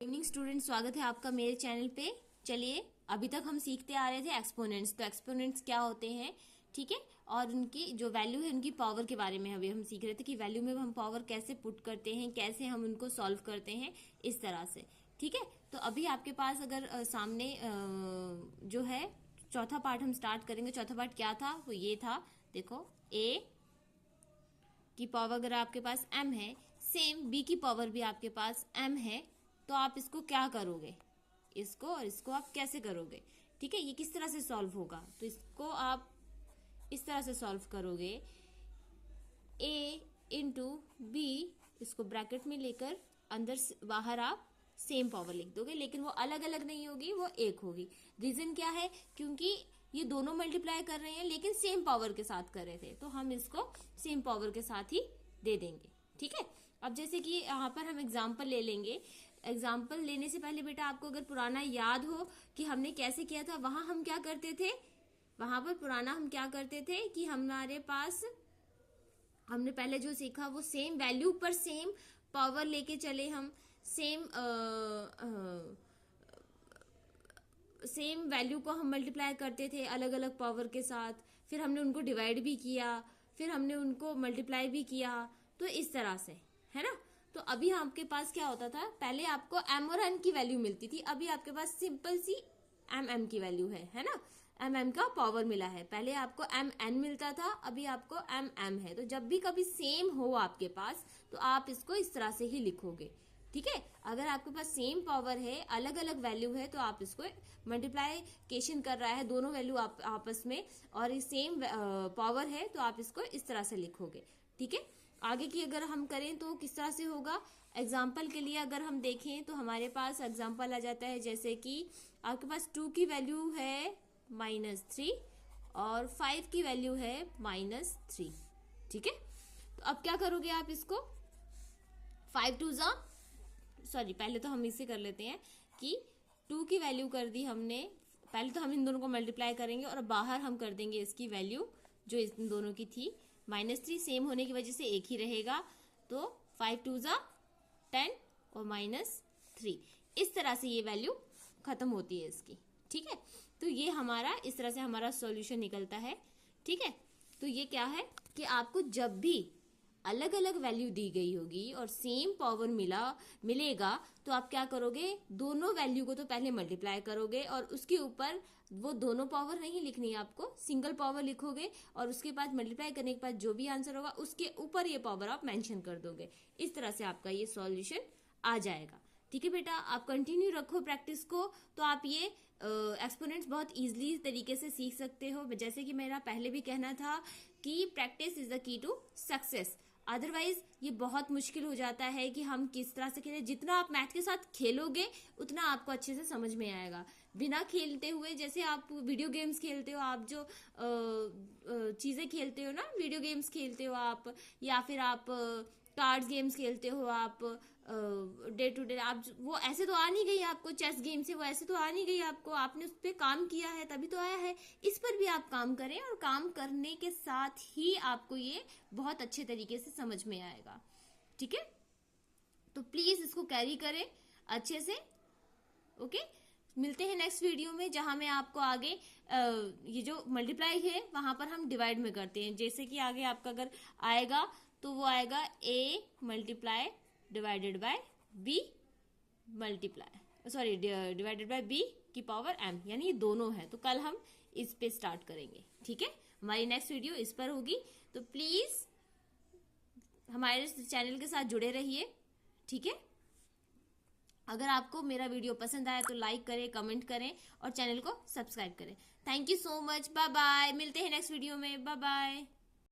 Evening student, स्वागत है आपका मेरे चैनल पे। चलिए, अभी तक हम सीखते आ रहे थे एक्सपोनेंट्स। तो एक्सपोनेंट्स क्या होते हैं, ठीक है, और उनकी जो वैल्यू है उनकी पावर के बारे में अभी हम सीख रहे थे कि वैल्यू में हम पावर कैसे पुट करते हैं, कैसे हम उनको सॉल्व करते हैं, इस तरह से। ठीक है, तो अभी आपके पास अगर सामने जो है चौथा पार्ट हम स्टार्ट करेंगे। चौथा पार्ट क्या था, वो ये था, देखो, a की पावर अगर आपके पास m है, सेम b की पावर भी आपके पास m है, तो आप इसको क्या करोगे, इसको और इसको आप कैसे करोगे। ठीक है, ये किस तरह से सॉल्व होगा, तो इसको आप इस तरह से सॉल्व करोगे, a इंटू बी, इसको ब्रैकेट में लेकर अंदर बाहर आप सेम पावर लिख दोगे, लेकिन वो अलग अलग नहीं होगी, वो एक होगी। रीजन क्या है, क्योंकि ये दोनों मल्टीप्लाई कर रहे हैं लेकिन सेम पावर के साथ कर रहे थे, तो हम इसको सेम पावर के साथ ही दे देंगे। ठीक है, अब जैसे कि यहाँ पर हम एग्जाम्पल ले लेंगे। एग्जाम्पल लेने से पहले बेटा आपको अगर पुराना याद हो कि हमने कैसे किया था, वहां हम क्या करते थे, वहां पर पुराना हम क्या करते थे कि हमारे पास हमने पहले जो सीखा वो सेम वैल्यू पर सेम पावर लेके चले, हम सेम वैल्यू को हम मल्टीप्लाई करते थे अलग अलग पावर के साथ, फिर हमने उनको डिवाइड भी किया, फिर हमने उनको मल्टीप्लाई भी किया, तो इस तरह से, है ना। तो अभी आपके पास क्या होता था, पहले आपको m और n की वैल्यू मिलती थी, अभी आपके पास सिंपल सी m की वैल्यू है ना, m का पावर मिला है। पहले आपको mn मिलता था, अभी आपको m है। तो जब भी कभी सेम हो आपके पास, तो आप इसको इस तरह से ही लिखोगे। ठीक है, अगर आपके पास सेम पावर है, अलग अलग वैल्यू है, तो आप इसको मल्टीप्लाइकेशन कर रहा है दोनों वैल्यू आपस में, और ये सेम पावर है, तो आप इसको इस तरह से लिखोगे। ठीक है, आगे की अगर हम करें तो किस तरह से होगा। एग्जाम्पल के लिए अगर हम देखें तो हमारे पास एग्जाम्पल आ जाता है, जैसे कि आपके पास 2 की वैल्यू है -3 और 5 की वैल्यू है -3। ठीक है, तो अब क्या करोगे आप इसको, 5 2 जा, सॉरी पहले तो हम इसे कर लेते हैं कि 2 की वैल्यू कर दी हमने, पहले तो हम इन दोनों को मल्टीप्लाई करेंगे और बाहर हम कर देंगे इसकी वैल्यू जो इन दोनों की थी। -3 सेम होने की वजह से एक ही रहेगा, तो 5 2 जा 10 और -3, इस तरह से ये वैल्यू खत्म होती है इसकी। ठीक है, तो ये हमारा इस तरह से हमारा सॉल्यूशन निकलता है। ठीक है, तो ये क्या है कि आपको जब भी अलग अलग वैल्यू दी गई होगी और सेम पावर मिलेगा, तो आप क्या करोगे, दोनों वैल्यू को तो पहले मल्टीप्लाई करोगे और उसके ऊपर वो दोनों पावर नहीं लिखनी है आपको, सिंगल पावर लिखोगे, और उसके बाद मल्टीप्लाई करने के बाद जो भी आंसर होगा उसके ऊपर ये पावर आप मेंशन कर दोगे। इस तरह से आपका ये सॉल्यूशन आ जाएगा। ठीक है बेटा, आप कंटिन्यू रखो प्रैक्टिस को, तो आप ये एक्सपोनेंट्स बहुत इजीली तरीके से सीख सकते हो। जैसे कि मेरा पहले भी कहना था कि practice is the key to success, otherwise ये बहुत मुश्किल हो जाता है कि हम किस तरह से खेलें। जितना आप मैथ के साथ खेलोगे उतना आपको अच्छे से समझ में आएगा। बिना खेलते हुए, जैसे आप वीडियो गेम्स खेलते हो, आप जो चीजें खेलते हो ना, वीडियो गेम्स खेलते हो आप, या फिर आप कार्ड्स गेम्स खेलते हो आप, डे टू डे, आप वो ऐसे तो आ नहीं गई आपको, चेस गेम से वो ऐसे तो आ नहीं गई आपको, आपने उस पर काम किया है तभी तो आया है। इस पर भी आप काम करें, और काम करने के साथ ही आपको ये बहुत अच्छे तरीके से समझ में आएगा। ठीक है, तो प्लीज इसको कैरी करें अच्छे से। ओके, मिलते हैं नेक्स्ट वीडियो में, जहां मैं आपको आगे ये जो मल्टीप्लाई है वहां पर हम डिवाइड में करते हैं। जैसे कि आगे आपका अगर आएगा तो वो आएगा a multiply divided by b multiply, sorry divided by b की पावर m, यानी ये दोनों है, तो कल हम इस पे स्टार्ट करेंगे। ठीक है, हमारी नेक्स्ट वीडियो इस पर होगी, तो प्लीज हमारे चैनल के साथ जुड़े रहिए। ठीक है, अगर आपको मेरा वीडियो पसंद आया तो लाइक करें, कमेंट करें और चैनल को सब्सक्राइब करें। Thank you so much, bye bye, मिलते हैं नेक्स्ट वीडियो में, बाय बाय।